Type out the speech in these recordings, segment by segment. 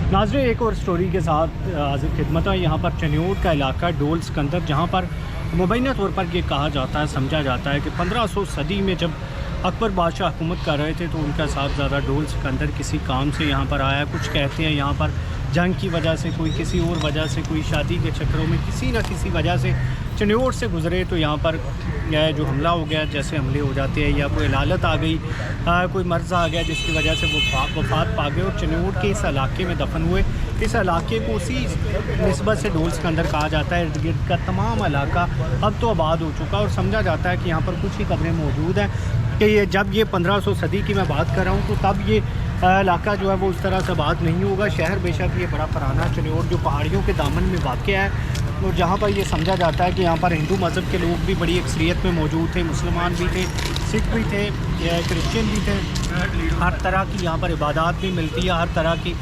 नाज़रीन, एक और स्टोरी के साथ हाज़िर खिदमत है। यहाँ पर चन्योट का इलाका डोल सिकंदर, जहाँ पर मुबैना तौर पर ये कहा जाता है, समझा जाता है कि 1500 सदी में जब अकबर बादशाह हुकूमत कर रहे थे तो उनका साहबजादा डोल सिकंदर किसी काम से यहाँ पर आया। कुछ कहते हैं यहाँ पर जंग की वजह से, कोई किसी और वजह से, कोई शादी के चक्करों में किसी न किसी वजह से चन्योट से गुज़रे तो यहाँ पर जो हमला हो गया, जैसे हमले हो जाते हैं, या कोई लालत आ गई, कोई मर्ज़ आ गया जिसकी वजह से वो वफ़ात पा गए और चन्योट के इस इलाके में दफन हुए। इस इलाके को उसी निस्बत से डोल सिकंदर कहा जाता है। इर्द गिर्द का तमाम इलाका अब तो आबाद हो चुका और समझा जाता है कि यहाँ पर कुछ ही कब्रें मौजूद हैं कि ये जब ये 1500 सदी की मैं बात कर रहा हूँ तो तब ये इलाका जो है वो उस तरह से आबाद नहीं होगा। शहर बेशक ये बड़ा पुराना चन्योट जो पहाड़ियों के दामन में वाक़या है और जहाँ पर ये समझा जाता है कि यहाँ पर हिंदू मज़हब के लोग भी बड़ी अक्सरियत में मौजूद थे, मुसलमान भी थे, सिख भी थे, क्रिश्चियन भी थे। हर तरह की यहाँ पर इबादत भी मिलती है, हर तरह की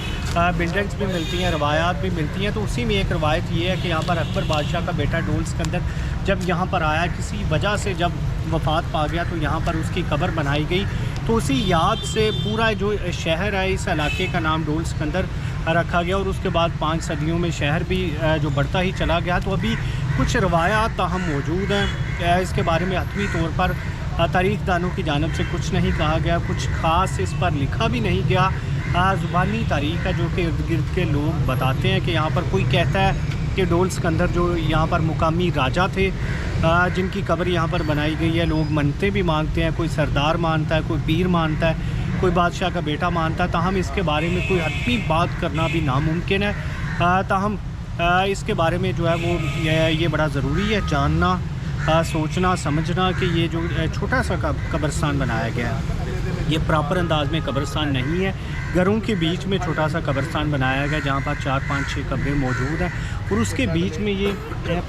बिल्डिंग्स भी मिलती हैं, रवायात भी मिलती हैं। तो उसी में एक रवायत ये है कि यहाँ पर अकबर बादशाह का बेटा डोल सिकंदर जब यहाँ पर आया, किसी वजह से जब वफ़ात पा गया तो यहाँ पर उसकी कब्र बनाई गई। तो उसी याद से पूरा जो शहर है, इस इलाके का नाम डोल सिकंदर रखा गया और उसके बाद 5 सदियों में शहर भी जो बढ़ता ही चला गया। तो अभी कुछ रवायात ताहम मौजूद हैं। इसके बारे में हतमी तौर पर तारीख़ दानों की जानिब से कुछ नहीं कहा गया, कुछ ख़ास इस पर लिखा भी नहीं गया। ज़ुबानी तारीख़ है जो कि इर्द गिर्द के लोग बताते हैं कि यहाँ पर कोई कहता है कि डोल सिकंदर जो यहाँ पर मुकामी राजा थे, जिनकी कब्र यहाँ पर बनाई गई है। लोग मन्नतें भी मांगते हैं, कोई सरदार मानता है, कोई पीर मानता है, कोई बादशाह का बेटा मानता है। ताहम इसके बारे में कोई हतमी बात करना भी नामुमकिन है। ताहम इसके बारे में जो है वो ये बड़ा ज़रूरी है जानना, सोचना, समझना कि ये जो छोटा सा कब्रिस्तान बनाया गया है ये प्रॉपर अंदाज में कब्रिस्तान नहीं है। घरों के बीच में छोटा सा कब्रिस्तान बनाया गया जहाँ पर 4, 5, 6 कब्रें मौजूद हैं और उसके बीच में ये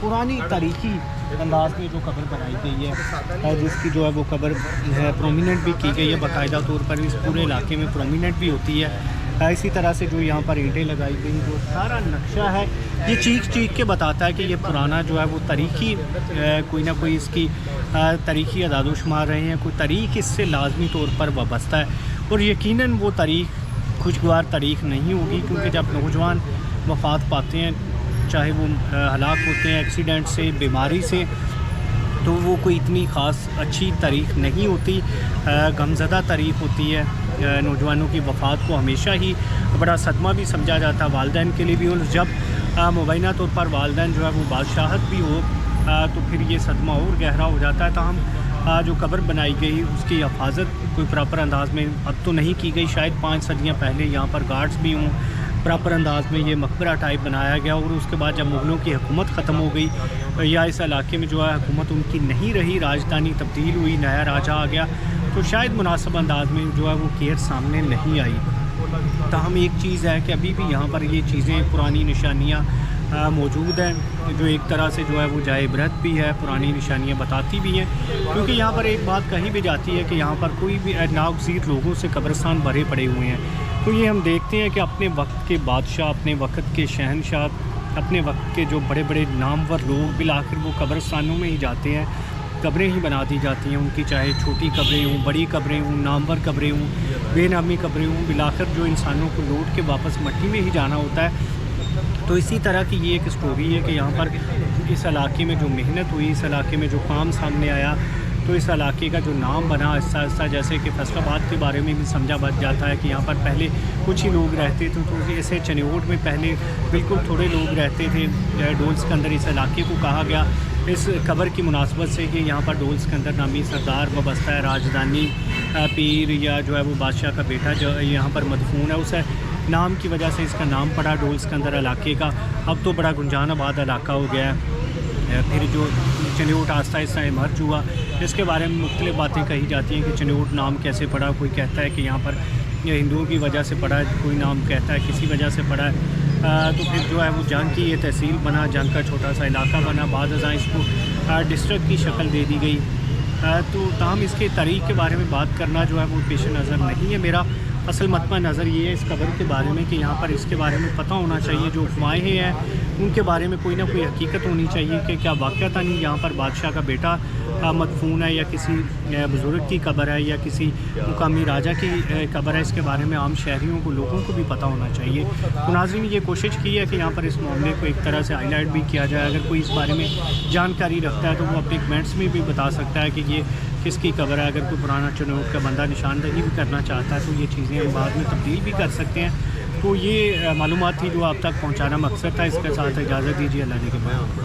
पुरानी तारीख़ी अंदाज में जो कब्र बनाई गई है, जिसकी जो है वो कब्र प्रोमिनेंट भी की गई है, बाकायदा तौर पर इस पूरे इलाके में प्रोमिनेंट भी होती है। इसी तरह से जो यहाँ पर ईंटें लगाई गई, जो सारा नक्शा है ये चीख के बताता है कि ये पुराना जो है वो तारीख़ी कोई ना कोई इसकी तारीख़ी अदादोशुमार रहे हैं, कोई तारीख़ इससे लाजमी तौर पर वाबस्ता है और यकीनन वो तारीख़ खुशगवार तारीख़ नहीं होगी, क्योंकि जब नौजवान वफ़ात पाते हैं, चाहे वो हलाक होते हैं एक्सीडेंट से, बीमारी से, तो वो कोई इतनी ख़ास अच्छी तारीख़ नहीं होती, गमज़दा तारीख़ होती है। नौजवानों की वफ़ात को हमेशा ही बड़ा सदमा भी समझा जाता है वालिदैन के लिए भी, और जब मुबैना तौर पर वालिदैन जो है वो बादशाहत भी हो तो फिर ये सदमा और गहरा हो जाता है। ताहम जो कब्र बनाई गई उसकी हिफाजत कोई प्रॉपर अंदाज में अब तो नहीं की गई। शायद 5 सदियाँ पहले यहाँ पर गार्ड्स भी हों, प्रॉपर अंदाज में ये मकबरा टाइप बनाया गया और उसके बाद जब मुग़लों की हुकूमत ख़त्म हो गई या इस इलाके में जो है हुकूमत उनकी नहीं रही, राजधानी तब्दील हुई, नया राजा आ गया, तो शायद मुनासिब अंदाज में जो है वो केयर सामने नहीं आई। ताहम एक चीज़ है कि अभी भी यहाँ पर ये चीज़ें, पुरानी निशानियाँ मौजूद हैं, जो एक तरह से जो है वो जाए इबरत भी है, पुरानी निशानियाँ बताती भी हैं। क्योंकि यहाँ पर एक बात कही भी जाती है कि यहाँ पर कोई भी नागज़ीर लोगों से कब्रिस्तान भरे पड़े हुए हैं। तो ये हम देखते हैं कि अपने वक्त के बादशाह, अपने वक्त के शहनशाह, अपने वक्त के जो बड़े बड़े नामवर लोग बिल आखिर वो कब्रिस्तानों में ही जाते हैं, कब्रें ही बना दी जाती हैं उनकी, चाहे छोटी कब्रें हों, बड़ी कब्रें हों, नामवर कब्रें हों, बेनामी कब्रें हों, बिल आखिर जो इंसानों को लौट के वापस मट्टी में ही जाना होता है। तो इसी तरह की ये एक स्टोरी है कि यहाँ पर इस इलाके में जो मेहनत हुई, इस इलाके में जो काम सामने आया, तो इस इलाके का जो नाम बना आहिस्ता आहिस्ता, जैसे कि फैसलाबाद के बारे में भी समझा बच जाता है कि यहाँ पर पहले कुछ ही लोग रहते थे, तो ऐसे चन्योट में पहले बिल्कुल थोड़े लोग रहते थे। डोल सिकंदर इस इलाके को कहा गया इस कब्र की मुनासबत से कि यहाँ पर डोल सिकंदर नामी सरदार वाबस्ता है, राजधानी पीर या जो है वो बादशाह का बेटा जो यहाँ पर मदफून है, उस नाम की वजह से इसका नाम पड़ा डोल सिकंदर इलाके का। अब तो बड़ा गुंजान आबाद इलाका हो गया है। फिर जो चन्योट आहिस्ता आहिस्ता इमर्ज हुआ, इसके बारे में मुख्तलिफ़ बातें कही जाती हैं कि चन्योट नाम कैसे पड़ा। कोई कहता है कि यहाँ पर हिंदुओं की वजह से पड़ा है, कोई नाम कहता है किसी वजह से पड़ा है। तो फिर जो है वो जंग की ये तहसील बना, जंग का छोटा सा इलाका बना, बाद अज़ां इसको डिस्ट्रिक्ट की शक्ल दे दी गई। तो ताहम इसके तारीख़ के बारे में बात करना जो है वो पेश नज़र नहीं है। मेरा असल मतमा नज़र ये है इस कब्र के बारे में कि यहाँ पर इसके बारे में पता होना चाहिए, जो अफवाहें हैं उनके बारे में कोई ना कोई हकीकत होनी चाहिए कि क्या वाक़ता नहीं यहाँ पर बादशाह का बेटा مدفون ہے یا کسی بزرگ کی قبر ہے یا کسی مقامی راجہ کی قبر ہے، اس کے بارے میں عام شہریوں کو، لوگوں کو بھی پتہ ہونا چاہیے۔ تو ناظرین یہ کوشش کی ہے کہ یہاں پر اس معاملے کو ایک طرح سے ہائی لائٹ بھی کیا جائے۔ اگر کوئی اس بارے میں جانکاری رکھتا ہے تو وہ اپنے کمنٹس میں بھی بتا سکتا ہے کہ یہ کس کی قبر ہے۔ اگر کوئی پرانا چنوٹ کا بندہ نشاندہی بھی کرنا چاہتا ہے تو یہ چیزیں ہم بعد میں تبدیل بھی کر سکتے ہیں۔ تو یہ معلومات تھی جو آپ تک پہنچانا مقصد تھا۔ اس کے ساتھ اجازت دیجیے، اللہ نے کے بعد۔